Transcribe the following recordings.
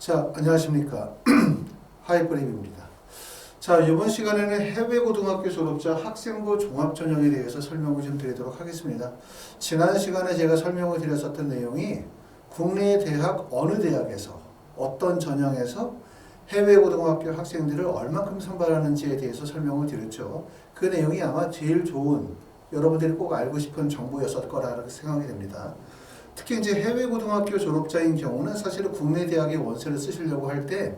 자, 안녕하십니까. 하이브랩입니다. 자, 이번 시간에는 해외고등학교 졸업자 학생부 종합전형에 대해서 설명을 좀 드리도록 하겠습니다. 지난 시간에 제가 설명을 드렸었던 내용이 국내 대학 어느 대학에서 어떤 전형에서 해외고등학교 학생들을 얼만큼 선발하는지에 대해서 설명을 드렸죠. 그 내용이 아마 제일 좋은, 여러분들이 꼭 알고 싶은 정보였을 거라고 생각이 됩니다. 특히 이제 해외고등학교 졸업자인 경우는 사실은 국내 대학의 원서를 쓰시려고 할 때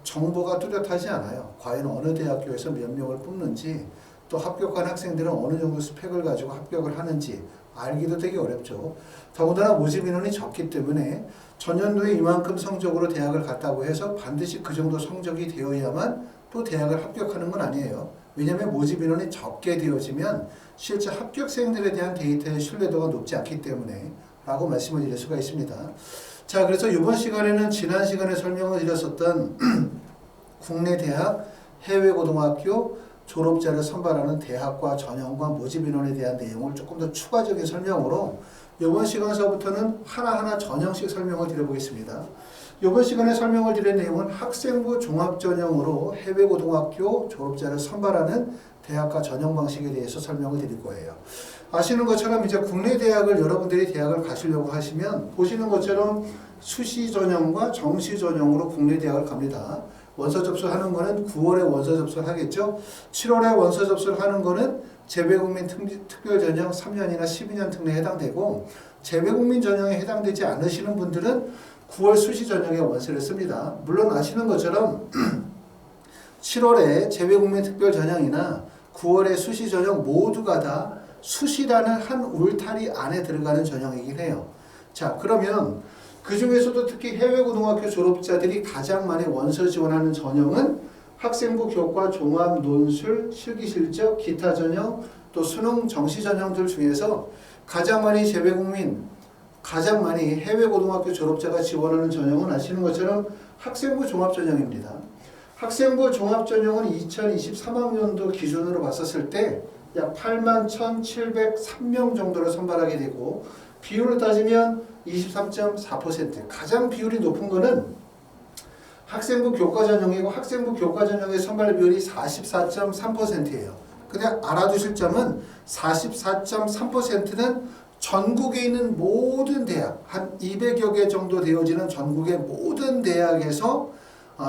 정보가 뚜렷하지 않아요. 과연 어느 대학교에서 몇 명을 뽑는지, 또 합격한 학생들은 어느 정도 스펙을 가지고 합격을 하는지 알기도 되게 어렵죠. 더군다나 모집 인원이 적기 때문에 전년도에 이만큼 성적으로 대학을 갔다고 해서 반드시 그 정도 성적이 되어야만 또 대학을 합격하는 건 아니에요. 왜냐하면 모집 인원이 적게 되어지면 실제 합격생들에 대한 데이터의 신뢰도가 높지 않기 때문에 라고 말씀을 드릴 수가 있습니다. 자, 그래서 이번 시간에는 지난 시간에 설명을 드렸었던 국내 대학 해외고등학교 졸업자를 선발하는 대학과 전형과 모집 인원에 대한 내용을 조금 더 추가적인 설명으로 이번 시간서부터는 하나하나 전형식 설명을 드려보겠습니다. 이번 시간에 설명을 드릴 내용은 학생부 종합전형으로 해외고등학교 졸업자를 선발하는 대학과 전형 방식에 대해서 설명을 드릴 거예요. 아시는 것처럼 이제 국내 대학을 여러분들이 대학을 가시려고 하시면 보시는 것처럼 수시 전형과 정시 전형으로 국내 대학을 갑니다. 원서 접수하는 거는 9월에 원서 접수를 하겠죠. 7월에 원서 접수를 하는 거는 재외국민 특별 전형 3년이나 12년 특례에 해당되고, 재외국민 전형에 해당되지 않으시는 분들은 9월 수시 전형에 원서를 씁니다. 물론 아시는 것처럼 7월에 재외국민 특별 전형이나 9월에 수시 전형 모두가 다 수시라는 한 울타리 안에 들어가는 전형이긴 해요. 자, 그러면 그 중에서도 특히 해외고등학교 졸업자들이 가장 많이 원서 지원하는 전형은 학생부 교과 종합 논술 실기실적 기타 전형 또 수능 정시 전형들 중에서 가장 많이 해외고등학교 졸업자가 지원하는 전형은 아시는 것처럼 학생부 종합전형입니다. 학생부 종합전형은 2023학년도 기준으로 봤었을 때 약 81,703명 정도를 선발하게 되고, 비율을 따지면 23.4%. 가장 비율이 높은 거는 학생부 교과전형이고, 학생부 교과전형의 선발 비율이 44.3%예요. 근데 알아두실 점은 44.3%는 전국에 있는 모든 대학, 한 200여 개 정도 되어지는 전국의 모든 대학에서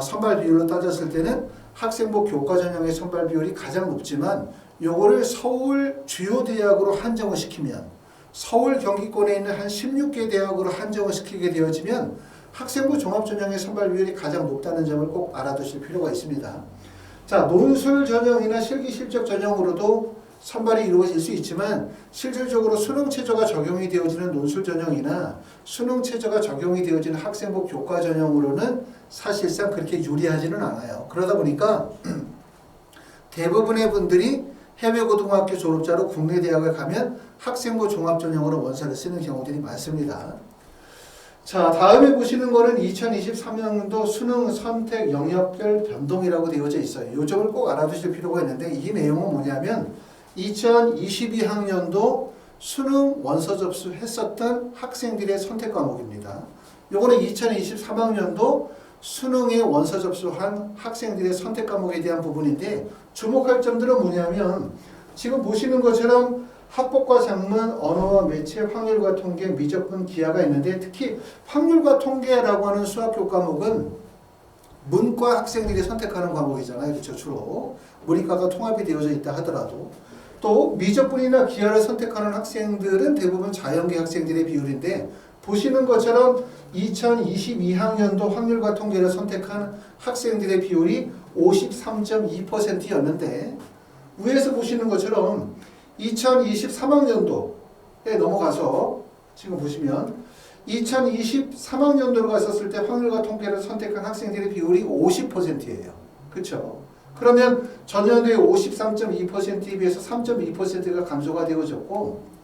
선발 비율로 따졌을 때는 학생부 교과전형의 선발 비율이 가장 높지만, 요거를 서울 주요 대학으로 한정을 시키면, 서울 경기권에 있는 한 16개 대학으로 한정을 시키게 되어지면 학생부 종합전형의 선발 비율이 가장 높다는 점을 꼭 알아두실 필요가 있습니다. 자, 논술 전형이나 실기 실적 전형으로도 선발이 이루어질 수 있지만, 실질적으로 수능 최저가 적용이 되어지는 논술 전형이나 수능 최저가 적용이 되어지는 학생부 교과 전형으로는 사실상 그렇게 유리하지는 않아요. 그러다 보니까 대부분의 분들이 해외고등학교 졸업자로 국내 대학을 가면 학생부 종합전형으로 원서를 쓰는 경우들이 많습니다. 자, 다음에 보시는 거는 2023년도 수능 선택 영역별 변동이라고 되어져 있어요. 이 점을 꼭 알아두실 필요가 있는데, 이 내용은 뭐냐면 2022학년도 수능 원서 접수했었던 학생들의 선택 과목입니다. 요거는 2023학년도 수능에 원서 접수한 학생들의 선택 과목에 대한 부분인데, 주목할 점들은 뭐냐면 지금 보시는 것처럼 학법과 작문, 언어와 매체, 확률과 통계, 미적분, 기하가 있는데, 특히 확률과 통계라고 하는 수학 교과목은 문과 학생들이 선택하는 과목이잖아요. 그렇죠? 주로 문이과가 통합이 되어져 있다 하더라도, 또 미적분이나 기하를 선택하는 학생들은 대부분 자연계 학생들의 비율인데, 보시는 것처럼 2022학년도 확률과 통계를 선택한 학생들의 비율이 53.2%였는데, 위에서 보시는 것처럼 2023학년도에 넘어가서 지금 보시면 2023학년도로 갔었을 때 확률과 통계를 선택한 학생들의 비율이 50%예요. 그렇죠? 그러면 전년도의 53.2%에 비해서 3.2%가 감소가 되어졌고,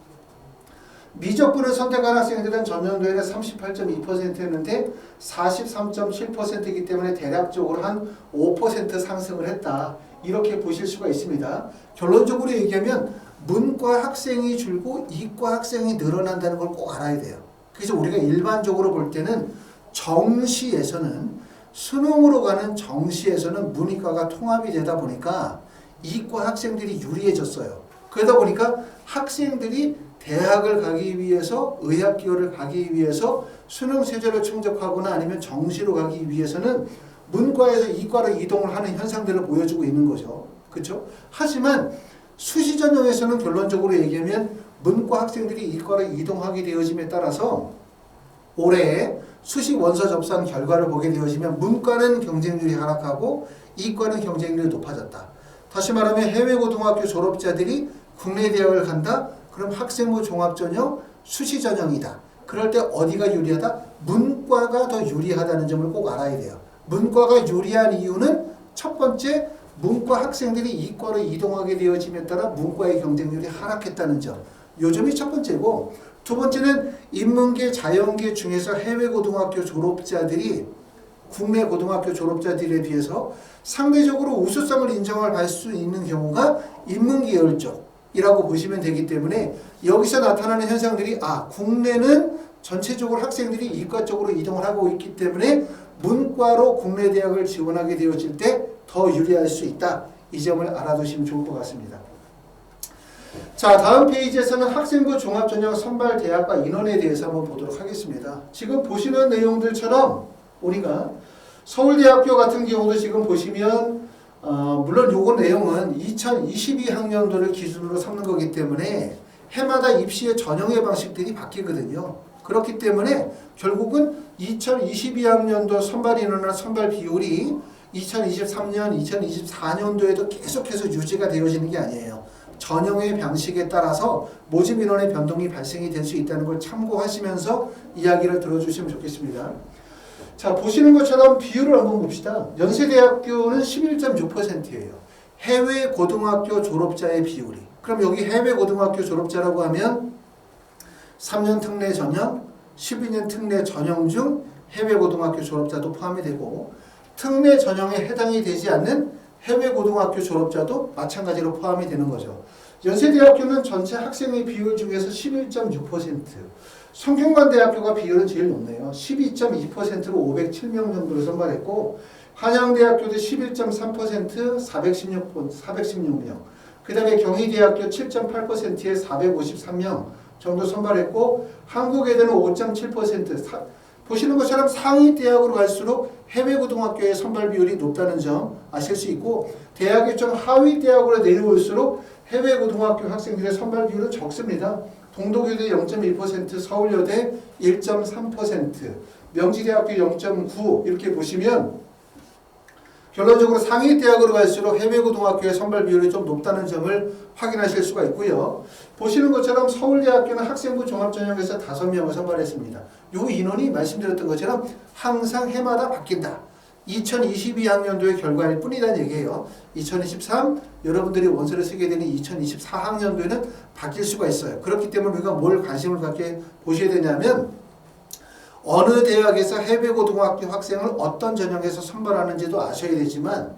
미적분을 선택한 학생들은 전년도에는 38.2%였는데 43.7%이기 때문에 대략적으로 한 5% 상승을 했다. 이렇게 보실 수가 있습니다. 결론적으로 얘기하면 문과 학생이 줄고 이과 학생이 늘어난다는 걸 꼭 알아야 돼요. 그래서 우리가 일반적으로 볼 때는 정시에서는 수능으로 가는 정시에서는 문이과가 통합이 되다 보니까 이과 학생들이 유리해졌어요. 그러다 보니까 학생들이 대학을 가기 위해서 의학기호를 가기 위해서 수능 최저를 충족하거나 아니면 정시로 가기 위해서는 문과에서 이과로 이동을 하는 현상들을 보여주고 있는 거죠. 그렇죠? 하지만 수시 전형에서는 결론적으로 얘기하면 문과 학생들이 이과로 이동하게 되어짐에 따라서 올해 수시 원서 접수한 결과를 보게 되어지면 문과는 경쟁률이 하락하고 이과는 경쟁률이 높아졌다. 다시 말하면 해외 고등학교 졸업자들이 국내 대학을 간다? 그럼 학생부 종합전형 수시 전형이다. 그럴 때 어디가 유리하다? 문과가 더 유리하다는 점을 꼭 알아야 돼요. 문과가 유리한 이유는 첫 번째, 문과 학생들이 이과로 이동하게 되어짐에 따라 문과의 경쟁률이 하락했다는 점. 요 점이 첫 번째고, 두 번째는 인문계, 자연계 중에서 해외 고등학교 졸업자들이 국내 고등학교 졸업자들에 비해서 상대적으로 우수성을 인정을 받을 수 있는 경우가 인문계열 쪽이라고 보시면 되기 때문에 여기서 나타나는 현상들이 국내는 전체적으로 학생들이 이과 쪽으로 이동을 하고 있기 때문에 문과로 국내 대학을 지원하게 되어질 때 더 유리할 수 있다. 이 점을 알아두시면 좋을 것 같습니다. 자, 다음 페이지에서는 학생부 종합전형 선발 대학과 인원에 대해서 한번 보도록 하겠습니다. 지금 보시는 내용들처럼 우리가 서울대학교 같은 경우도 지금 보시면 물론 요거 내용은 2022학년도를 기준으로 삼는 거기 때문에 해마다 입시의 전형의 방식들이 바뀌거든요. 그렇기 때문에 결국은 2022학년도 선발 인원이나 선발 비율이 2023년, 2024년도에도 계속해서 유지가 되어지는 게 아니에요. 전형의 방식에 따라서 모집 인원의 변동이 발생이 될 수 있다는 걸 참고하시면서 이야기를 들어주시면 좋겠습니다. 자, 보시는 것처럼 비율을 한번 봅시다. 연세대학교는 11.6%예요. 해외 고등학교 졸업자의 비율이. 그럼 여기 해외 고등학교 졸업자라고 하면 3년 특례 전형, 12년 특례 전형 중 해외 고등학교 졸업자도 포함이 되고 특례 전형에 해당이 되지 않는 해외 고등학교 졸업자도 마찬가지로 포함이 되는 거죠. 연세대학교는 전체 학생의 비율 중에서 11.6%, 성균관대학교가 비율은 제일 높네요. 12.2%로 507명 정도를 선발했고 한양대학교도 11.3%, 416명, 그 다음에 경희대학교 7.8%에 453명 정도 선발했고 한국외대는 5.7%, 보시는 것처럼 상위 대학으로 갈수록 해외 고등학교의 선발 비율이 높다는 점 아실 수 있고 대학이 좀 하위 대학으로 내려올수록 해외 고등학교 학생들의 선발 비율은 적습니다. 동독여대 0.1%, 서울여대 1.3%, 명지대학교 0.9 이렇게 보시면 결론적으로 상위 대학으로 갈수록 해외 고등학교의 선발 비율이 좀 높다는 점을 확인하실 수가 있고요. 보시는 것처럼 서울대학교는 학생부 종합전형에서 5명을 선발했습니다. 이 인원이 말씀드렸던 것처럼 항상 해마다 바뀐다. 2022학년도의 결과일 뿐이라는 얘기예요. 2023 여러분들이 원서를 쓰게 되는 2024학년도에는 바뀔 수가 있어요. 그렇기 때문에 우리가 뭘 관심을 갖게 보셔야 되냐면 어느 대학에서 해외 고등학교 학생을 어떤 전형에서 선발하는지도 아셔야 되지만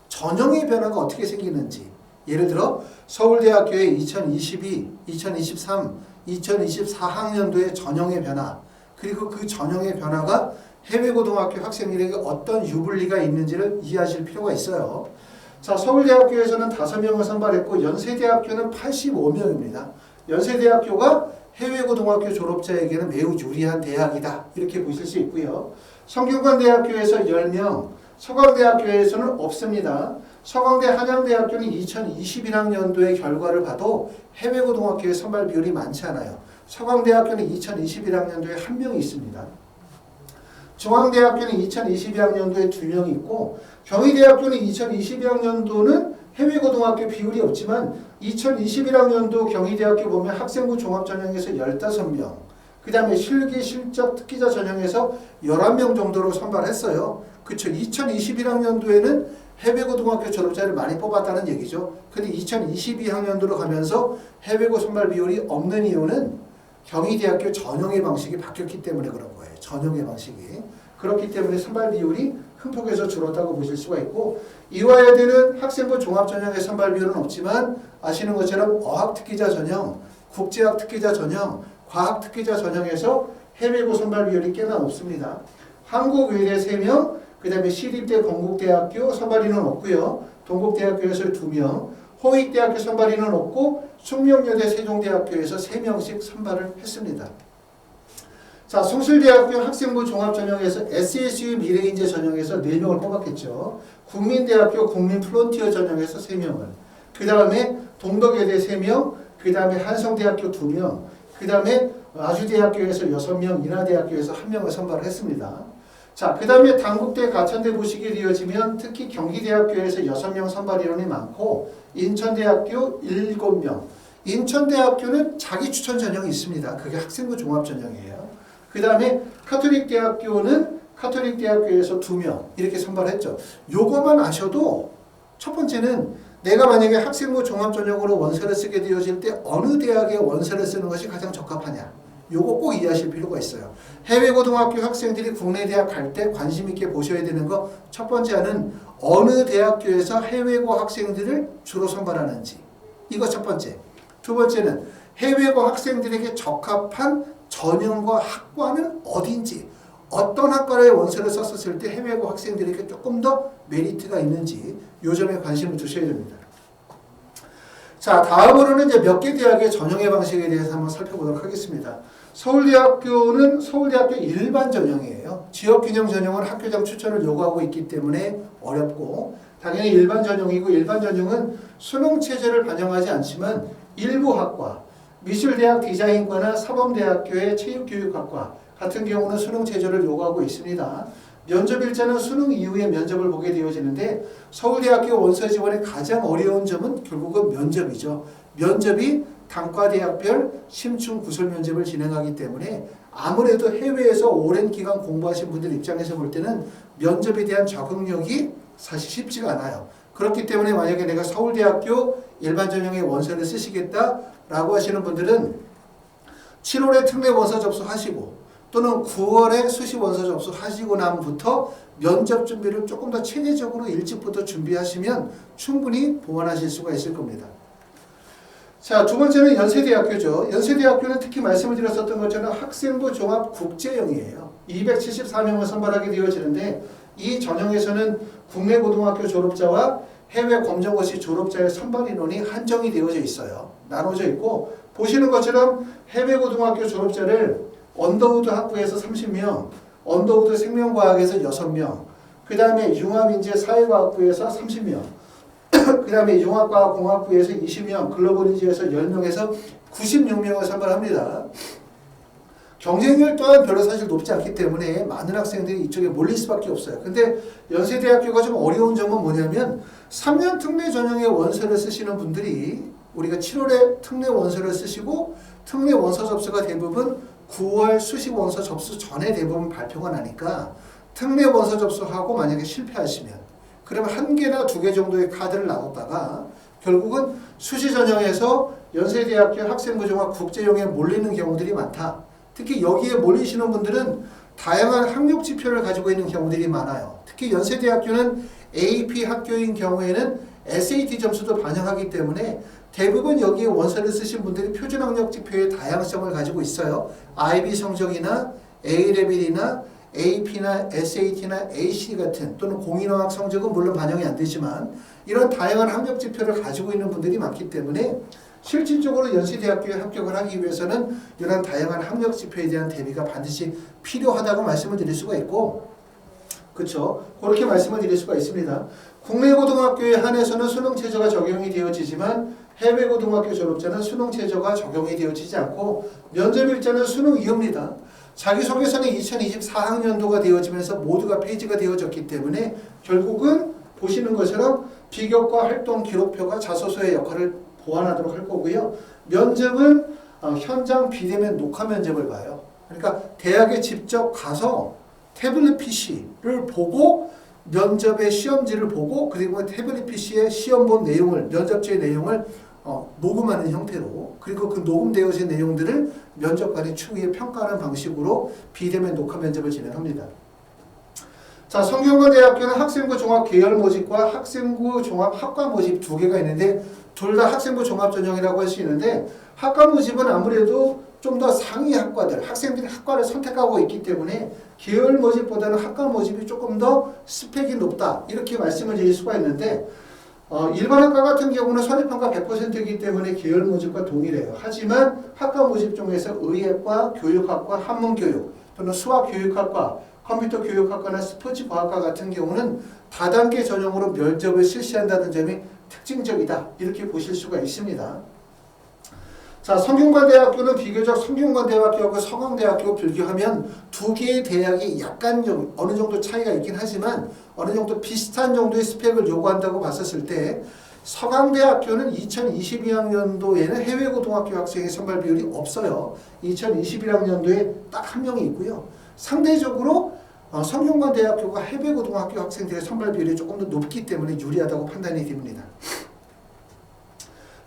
전형의 변화가 어떻게 생기는지, 예를 들어 서울대학교의 2022, 2023, 2024학년도의 전형의 변화, 그리고 그 전형의 변화가 해외 고등학교 학생들에게 어떤 유불리가 있는지를 이해하실 필요가 있어요. 자, 서울대학교에서는 5명을 선발했고 연세대학교는 85명입니다. 연세대학교가 해외 고등학교 졸업자에게는 매우 유리한 대학이다. 이렇게 보실 수 있고요. 성균관대학교에서 10명, 서강대학교에서는 없습니다. 서강대 한양대학교는 2021학년도의 결과를 봐도 해외 고등학교의 선발 비율이 많지 않아요. 서강대학교는 2021학년도에 1명이 있습니다. 중앙대학교는 2022학년도에 2명이 있고 경희대학교는 2022학년도는 해외 고등학교 비율이 없지만 2021학년도 경희대학교 보면 학생부 종합전형에서 15명, 그 다음에 실기 실적 특기자 전형에서 11명 정도로 선발했어요. 그쵸? 2021학년도에는 해외 고등학교 졸업자를 많이 뽑았다는 얘기죠. 근데 2022학년도로 가면서 해외고 선발 비율이 없는 이유는 경희대학교 전형의 방식이 바뀌었기 때문에 그런 거예요. 전형의 방식이. 그렇기 때문에 선발 비율이 큰 폭에서 줄었다고 보실 수가 있고 이화여대는 학생부 종합전형의 선발 비율은 없지만 아시는 것처럼 어학특기자 전형, 국제학 특기자 전형, 과학 특기자 전형에서 해외고 선발 비율이 꽤나 높습니다. 한국외대 3명, 그 다음에 시립대 건국대학교 선발 인원 없고요. 동국대학교에서 2명, 호익대학교 선발 인원 없고 숙명여대 세종대학교에서 3명씩 선발을 했습니다. 자, 숭실대학교 학생부 종합전형에서 SSU 미래인재 전형에서 4명을 뽑았겠죠. 국민대학교 국민플론티어 전형에서 3명을, 그 다음에 동덕여대 3명, 그 다음에 한성대학교 2명, 그 다음에 아주대학교에서 6명, 인하대학교에서 1명을 선발을 했습니다. 자, 그 다음에 단국대, 가천대 보시게 되어지면 특히 경기대학교에서 6명 선발 인원이 많고 인천대학교 7명. 인천대학교는 자기 추천 전형이 있습니다. 그게 학생부 종합 전형이에요. 그 다음에 카톨릭대학교는 카톨릭대학교에서 2명 이렇게 선발했죠. 요거만 아셔도 첫 번째는 내가 만약에 학생부 종합 전형으로 원서를 쓰게 되어질 때 어느 대학에 원서를 쓰는 것이 가장 적합하냐. 요거 꼭 이해하실 필요가 있어요. 해외 고등학교 학생들이 국내 대학 갈 때 관심 있게 보셔야 되는 거 첫 번째는 어느 대학교에서 해외고 학생들을 주로 선발하는지. 이거 첫 번째. 두 번째는 해외고 학생들에게 적합한 전형과 학과는 어딘지. 어떤 학과에 원서를 썼을 때 해외고 학생들에게 조금 더 메리트가 있는지 요 점에 관심을 두셔야 됩니다. 자, 다음으로는 이제 몇 개 대학의 전형의 방식에 대해서 한번 살펴보도록 하겠습니다. 서울대학교는 서울대학교 일반 전형이에요. 지역균형 전형은 학교장 추천을 요구하고 있기 때문에 어렵고 당연히 일반 전형이고 일반 전형은 수능 체제를 반영하지 않지만 일부 학과, 미술대학 디자인과나 사범대학교의 체육교육학과 같은 경우는 수능 체제를 요구하고 있습니다. 면접일자는 수능 이후에 면접을 보게 되어지는데 서울대학교 원서 지원의 가장 어려운 점은 결국은 면접이죠. 면접이 단과대학별 심층 구설 면접을 진행하기 때문에 아무래도 해외에서 오랜 기간 공부하신 분들 입장에서 볼 때는 면접에 대한 적응력이 사실 쉽지가 않아요. 그렇기 때문에 만약에 내가 서울대학교 일반 전형의 원서를 쓰시겠다라고 하시는 분들은 7월에 특례 원서 접수하시고 또는 9월에 수시 원서 접수하시고 나면부터 면접 준비를 조금 더 체계적으로 일찍부터 준비하시면 충분히 보완하실 수가 있을 겁니다. 자, 두 번째는 연세대학교죠. 연세대학교는 특히 말씀을 드렸었던 것처럼 학생부 종합 국제형이에요. 274명을 선발하게 되어지는데 이 전형에서는 국내 고등학교 졸업자와 해외 검정고시 졸업자의 선발 인원이 한정이 되어져 있어요. 나눠져 있고 보시는 것처럼 해외 고등학교 졸업자를 언더우드 학부에서 30명, 언더우드 생명과학에서 6명, 그 다음에 융합인재 사회과학부에서 30명, 그 다음에 융합과학공학부에서 20명, 글로벌인지에서 10명에서 96명을 선발합니다. 경쟁률 또한 별로 사실 높지 않기 때문에 많은 학생들이 이쪽에 몰릴 수밖에 없어요. 근데 연세대학교가 좀 어려운 점은 뭐냐면 3년 특례 전형의 원서를 쓰시는 분들이 우리가 7월에 특례 원서를 쓰시고 특례 원서 접수가 대부분 9월 수시 원서 접수 전에 대부분 발표가 나니까 특례 원서 접수하고 만약에 실패하시면 그러면 1개나 2개 정도의 카드를 나눴다가 결국은 수시 전형에서 연세대학교 학생부 종합 국제형에 몰리는 경우들이 많다. 특히 여기에 몰리시는 분들은 다양한 학력 지표를 가지고 있는 경우들이 많아요. 특히 연세대학교는 AP 학교인 경우에는 SAT 점수도 반영하기 때문에 대부분 여기에 원서를 쓰신 분들이 표준 학력 지표의 다양성을 가지고 있어요. IB 성적이나 A레벨이나 AP나 SAT나 AC 같은 또는 공인어학 성적은 물론 반영이 안 되지만 이런 다양한 학력 지표를 가지고 있는 분들이 많기 때문에 실질적으로 연세대학교에 합격을 하기 위해서는 이런 다양한 학력 지표에 대한 대비가 반드시 필요하다고 말씀을 드릴 수가 있고 그렇죠. 그렇게 말씀을 드릴 수가 있습니다. 국내 고등학교에 한해서는 수능 체제가 적용이 되어지지만 해외 고등학교 졸업자는 수능 체제가 적용이 되어지지 않고 면접일자는 수능 이후입니다. 자기소개서는 2024학년도가 되어지면서 모두가 폐지가 되어졌기 때문에 결국은 보시는 것처럼 비교과 활동 기록표가 자소서의 역할을 보완하도록 할 거고요. 면접은 현장 비대면 녹화 면접을 봐요. 그러니까 대학에 직접 가서 태블릿 PC를 보고 면접의 시험지를 보고 그리고 태블릿 PC의 시험 본 내용을 면접지의 내용을 녹음하는 형태로 그리고 그 녹음되어진 내용들을 면접관이 추후에 평가하는 방식으로 비대면 녹화 면접을 진행합니다. 자, 성균관대학교는 학생부 종합 계열 모집과 학생부 종합 학과 모집 2개가 있는데 둘 다 학생부 종합 전형이라고 할 수 있는데 학과 모집은 아무래도 좀 더 상위 학과들, 학생들이 학과를 선택하고 있기 때문에 계열 모집보다는 학과 모집이 조금 더 스펙이 높다. 이렇게 말씀을 드릴 수가 있는데 일반 학과 같은 경우는 선입평가 100%이기 때문에 계열 모집과 동일해요. 하지만 학과 모집 중에서 의예과, 교육학과, 한문교육 또는 수학교육학과, 컴퓨터교육학과나 스포츠과학과 같은 경우는 다단계 전형으로 면접을 실시한다는 점이 특징적이다. 이렇게 보실 수가 있습니다. 자, 성균관대학교는 비교적 성균관대학교하고 서강대학교 비교하면 두 개의 대학이 약간 어느 정도 차이가 있긴 하지만 어느 정도 비슷한 정도의 스펙을 요구한다고 봤었을 때 서강대학교는 2022학년도에는 해외고등학교 학생의 선발 비율이 없어요. 2021학년도에 딱 한 명이 있고요. 상대적으로 성균관대학교가 해외고등학교 학생들의 선발 비율이 조금 더 높기 때문에 유리하다고 판단이 됩니다.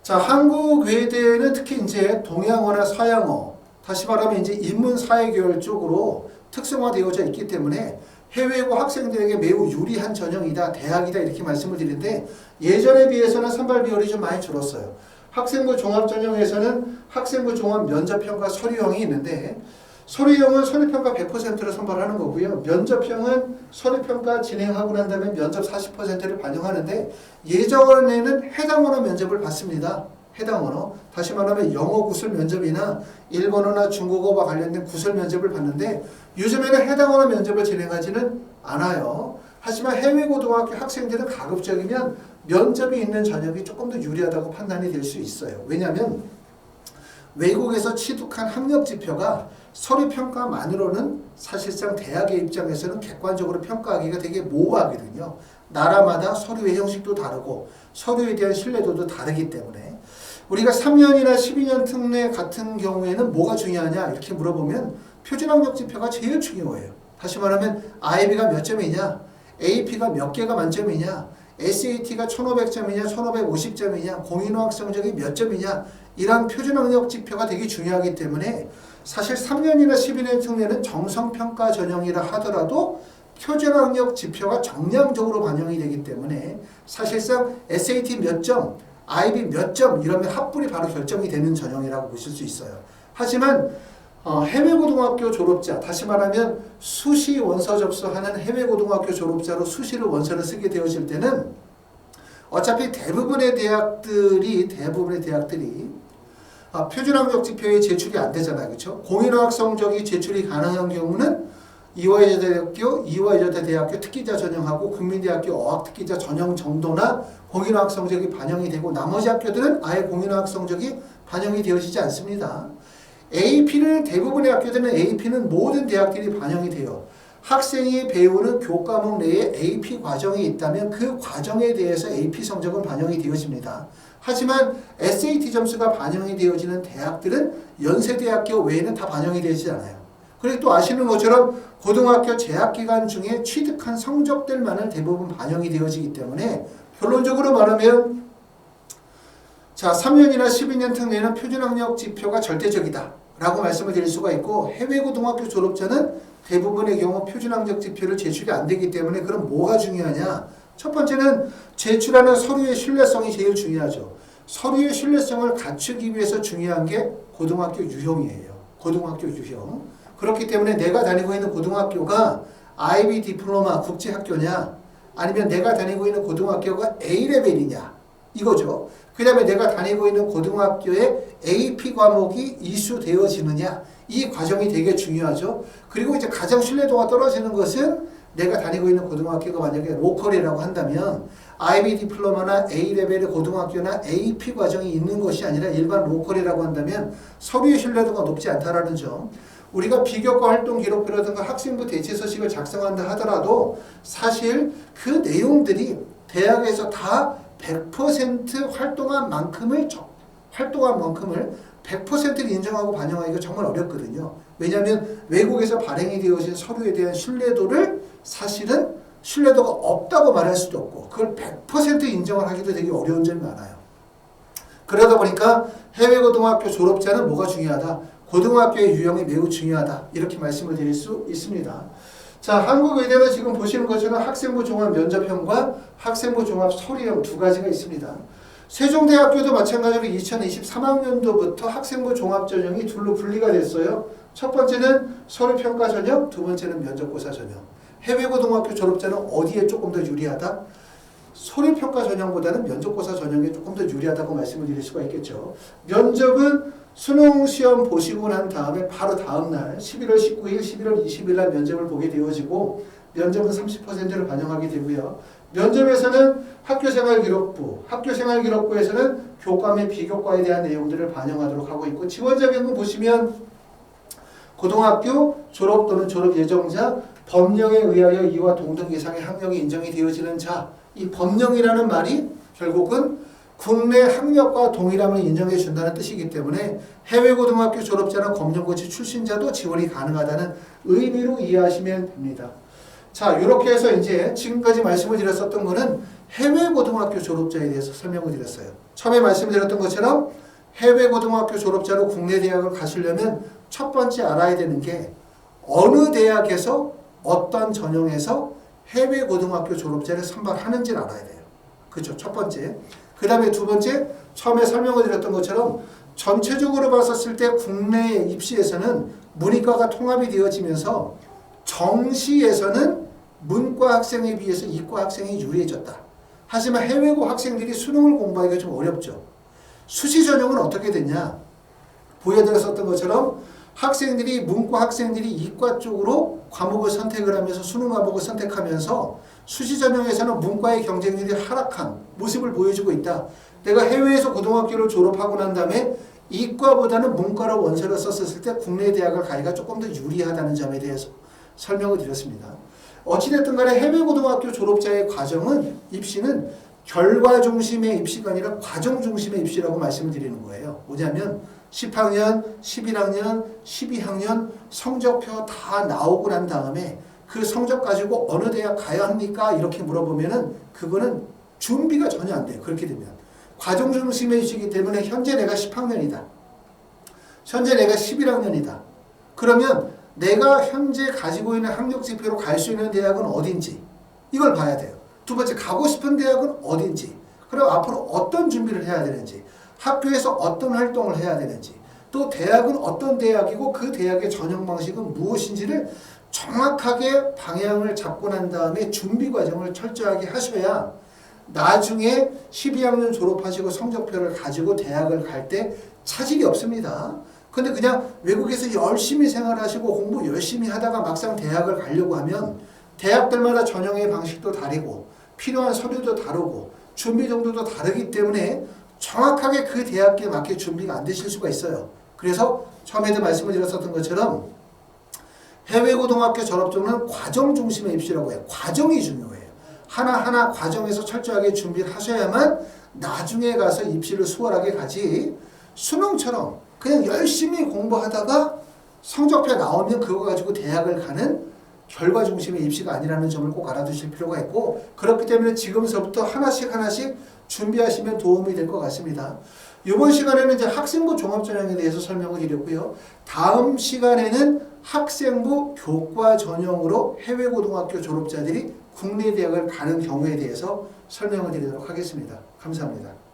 자, 한국외대는 특히 이제 동양어나 서양어, 다시 말하면 이제 인문사회계열 쪽으로 특성화되어져 있기 때문에 해외고 학생들에게 매우 유리한 전형이다, 대학이다 이렇게 말씀을 드리는데 예전에 비해서는 선발 비율이 좀 많이 줄었어요. 학생부 종합전형에서는 학생부 종합 면접평가 서류형이 있는데 서류형은 선입평가 100%를 선발하는 거고요. 면접형은 선입평가 진행하고 난 다음에 면접 40%를 반영하는데 예전에는 해당 언어 면접을 받습니다. 해당 언어. 다시 말하면 영어 구술 면접이나 일본어나 중국어와 관련된 구술 면접을 받는데 요즘에는 해당 언어 면접을 진행하지는 않아요. 하지만 해외고등학교 학생들은 가급적이면 면접이 있는 전형이 조금 더 유리하다고 판단이 될 수 있어요. 왜냐하면 외국에서 취득한 학력 지표가 서류평가만으로는 사실상 대학의 입장에서는 객관적으로 평가하기가 되게 모호하거든요. 나라마다 서류의 형식도 다르고 서류에 대한 신뢰도도 다르기 때문에 우리가 3년이나 12년 특례 같은 경우에는 뭐가 중요하냐 이렇게 물어보면 표준학력 지표가 제일 중요해요. 다시 말하면 IB가 몇 점이냐, AP가 몇 개가 만점이냐, SAT가 1500점이냐 1550점이냐 공인어학 성적이 몇 점이냐 이런 표준학력 지표가 되게 중요하기 때문에 사실 3년이나 12년 특례는 정성평가 전형이라 하더라도 표준학력 지표가 정량적으로 반영이 되기 때문에 사실상 SAT 몇 점, IB 몇 점 이러면 합불이 바로 결정이 되는 전형이라고 보실 수 있어요. 하지만 해외고등학교 졸업자, 다시 말하면 수시 원서 접수하는 해외고등학교 졸업자로 수시를 원서를 쓰게 되어질 때는 어차피 대부분의 대학들이 표준학력 지표에 제출이 안 되잖아요. 그렇죠? 공인어학 성적이 제출이 가능한 경우는 이화여자대학교 특기자 전형하고 국민대학교 어학특기자 전형 정도나 공인어학 성적이 반영이 되고 나머지 학교들은 아예 공인어학 성적이 반영이 되어지지 않습니다. AP는 대부분의 학교들은 AP는 모든 대학들이 반영이 돼요. 학생이 배우는 교과목 내에 AP 과정이 있다면 그 과정에 대해서 AP 성적은 반영이 되어집니다. 하지만 SAT 점수가 반영이 되어지는 대학들은 연세대학교 외에는 다 반영이 되지 않아요. 그리고 또 아시는 것처럼 고등학교 재학기간 중에 취득한 성적들만을 대부분 반영이 되어지기 때문에 결론적으로 말하면 자, 3년이나 12년 특례는 표준학력 지표가 절대적이다 라고 말씀을 드릴 수가 있고 해외고등학교 졸업자는 대부분의 경우 표준학력 지표를 제출이 안 되기 때문에 그럼 뭐가 중요하냐? 첫 번째는 제출하는 서류의 신뢰성이 제일 중요하죠. 서류의 신뢰성을 갖추기 위해서 중요한 게 고등학교 유형이에요. 고등학교 유형. 그렇기 때문에 내가 다니고 있는 고등학교가 IB 디플로마 국제학교냐 아니면 내가 다니고 있는 고등학교가 A레벨이냐 이거죠. 그 다음에 내가 다니고 있는 고등학교에 AP 과목이 이수되어지느냐 이 과정이 되게 중요하죠. 그리고 이제 가장 신뢰도가 떨어지는 것은 내가 다니고 있는 고등학교가 만약에 로컬이라고 한다면 IB 디플로마나 A레벨의 고등학교나 AP 과정이 있는 것이 아니라 일반 로컬이라고 한다면 서류의 신뢰도가 높지 않다라는 점. 우리가 비교과 활동 기록표라든가 학생부 대체 서식을 작성한다 하더라도 사실 그 내용들이 대학에서 다 100% 활동한 만큼을 100%를 인정하고 반영하기가 정말 어렵거든요. 왜냐하면 외국에서 발행이 되어진 서류에 대한 신뢰도를 사실은 신뢰도가 없다고 말할 수도 없고 그걸 100% 인정을 하기도 되게 어려운 점이 많아요. 그러다 보니까 해외고등학교 졸업자는 뭐가 중요하다? 고등학교의 유형이 매우 중요하다. 이렇게 말씀을 드릴 수 있습니다. 자, 한국외대는 지금 보시는 것처럼 학생부 종합 면접형과 학생부 종합 서류형 두 가지가 있습니다. 세종대학교도 마찬가지로 2023학년도부터 학생부 종합전형이 둘로 분리가 됐어요. 첫 번째는 서류평가 전형, 두 번째는 면접고사 전형. 해외고등학교 졸업자는 어디에 조금 더 유리하다? 서류평가 전형보다는 면접고사 전형에 조금 더 유리하다고 말씀을 드릴 수가 있겠죠. 면접은 수능 시험 보시고 난 다음에 바로 다음 날 11월 19일, 11월 20일 날 면접을 보게 되어지고 면접은 30%를 반영하게 되고요. 면접에서는 학교생활기록부, 학교생활기록부에서는 교과 및 비교과에 대한 내용들을 반영하도록 하고 있고 지원자격은 보시면 고등학교 졸업 또는 졸업 예정자, 법령에 의하여 이와 동등 이상의 학력이 인정이 되어지는 자, 이 법령이라는 말이 결국은 국내 학력과 동일함을 인정해 준다는 뜻이기 때문에 해외고등학교 졸업자나 검정고시 출신자도 지원이 가능하다는 의미로 이해하시면 됩니다. 자, 이렇게 해서 이제 지금까지 말씀을 드렸었던 거는 해외고등학교 졸업자에 대해서 설명을 드렸어요. 처음에 말씀드렸던 것처럼 해외고등학교 졸업자로 국내 대학을 가시려면 첫 번째 알아야 되는 게 어느 대학에서 어떤 전형에서 해외고등학교 졸업자를 선발하는지를 알아야 돼요. 그렇죠? 첫 번째. 그 다음에 두 번째, 처음에 설명을 드렸던 것처럼 전체적으로 봤었을 때 국내 입시에서는 문이과가 통합이 되어지면서 정시에서는 문과 학생에 비해서 이과 학생이 유리해졌다. 하지만 해외고 학생들이 수능을 공부하기가 좀 어렵죠. 수시 전형은 어떻게 됐냐? 보여드렸었던 것처럼 학생들이 문과 학생들이 이과 쪽으로 과목을 선택을 하면서 수능 과목을 선택하면서 수시 전형에서는 문과의 경쟁률이 하락한 모습을 보여주고 있다. 내가 해외에서 고등학교를 졸업하고 난 다음에 이과보다는 문과를 원서를 썼을 때 국내 대학을 가기가 조금 더 유리하다는 점에 대해서 설명을 드렸습니다. 어찌됐든 간에 해외고등학교 졸업자의 과정은 입시는 결과 중심의 입시가 아니라 과정 중심의 입시라고 말씀을 드리는 거예요. 뭐냐면 10학년, 11학년, 12학년 성적표 다 나오고 난 다음에 그 성적 가지고 어느 대학 가야 합니까? 이렇게 물어보면은 그거는 준비가 전혀 안 돼요. 그렇게 되면. 과정 중심의 입시이기 때문에 현재 내가 10학년이다. 현재 내가 11학년이다. 그러면 내가 현재 가지고 있는 학력 지표로 갈 수 있는 대학은 어딘지 이걸 봐야 돼요. 두 번째, 가고 싶은 대학은 어딘지, 그리고 앞으로 어떤 준비를 해야 되는지, 학교에서 어떤 활동을 해야 되는지, 또 대학은 어떤 대학이고 그 대학의 전형 방식은 무엇인지를 정확하게 방향을 잡고 난 다음에 준비 과정을 철저하게 하셔야 나중에 12학년 졸업하시고 성적표를 가지고 대학을 갈 때 차질이 없습니다. 근데 그냥 외국에서 열심히 생활하시고 공부 열심히 하다가 막상 대학을 가려고 하면 대학들마다 전형의 방식도 다르고 필요한 서류도 다르고 준비 정도도 다르기 때문에 정확하게 그 대학에 맞게 준비가 안 되실 수가 있어요. 그래서 처음에도 말씀을 드렸었던 것처럼 해외고등학교 졸업증은 과정 중심의 입시라고 해요. 과정이 중요해요. 하나하나 과정에서 철저하게 준비를 하셔야만 나중에 가서 입시를 수월하게 가지 수능처럼 그냥 열심히 공부하다가 성적표 나오면 그거 가지고 대학을 가는 결과 중심의 입시가 아니라는 점을 꼭 알아두실 필요가 있고 그렇기 때문에 지금서부터 하나씩 준비하시면 도움이 될 것 같습니다. 이번 시간에는 이제 학생부 종합전형에 대해서 설명을 드렸고요. 다음 시간에는 학생부 교과 전형으로 해외고등학교 졸업자들이 국내 대학을 가는 경우에 대해서 설명을 드리도록 하겠습니다. 감사합니다.